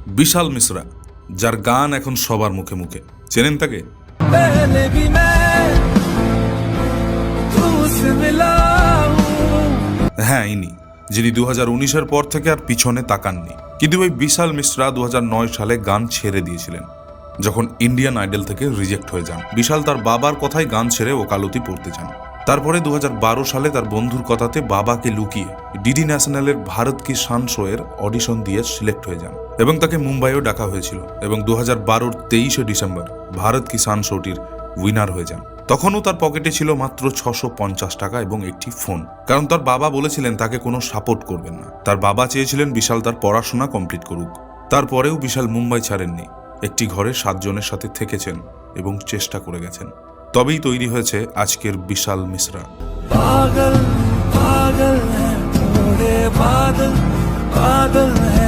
বিশাল মিশ্রা, যার গান এখন সবার মুখে মুখে। চেনেন তাকে? হ্যাঁ, ইনি, যিনি 2019-এর পর থেকে আর পিছনে তাকাননি। কিন্তু ওই বিশাল মিশ্রা 2009 সালে গান ছেড়ে দিয়েছিলেন, যখন ইন্ডিয়ান আইডল থেকে রিজেক্ট হয়ে যান। বিশাল তার বাবার কথায় গান ছেড়ে ওকালতি পড়তে চান। তারপরে 2012 সালে তার বন্ধুর কথাতে বাবাকে লুকিয়ে ডিডি ন্যাশনালের ভারত কি শান শো এর অডিশন দিয়ে সিলেক্ট হয়ে যান এবং তাকে মুম্বাইও ডাকা হয়েছিল এবং 2012-র 23শে ডিসেম্বর ভারত কি শান শোটির উইনার হয়ে যান। তখনও তার পকেটে ছিল মাত্র 650 টাকা এবং একটি ফোন, কারণ তার বাবা বলেছিলেন তাকে কোনো সাপোর্ট করবেন না। তার বাবা চেয়েছিলেন বিশাল তার পড়াশোনা কমপ্লিট করুক। তারপরেও বিশাল মুম্বাই ছাড়েননি, একটি ঘরে 7 জনের সাথে থেকেছেন এবং চেষ্টা করে গেছেন। তবেই তৈরি হয়েছে আজকের বিশাল মিশ্রা। पागल पागल है थोड़े बादल बादल है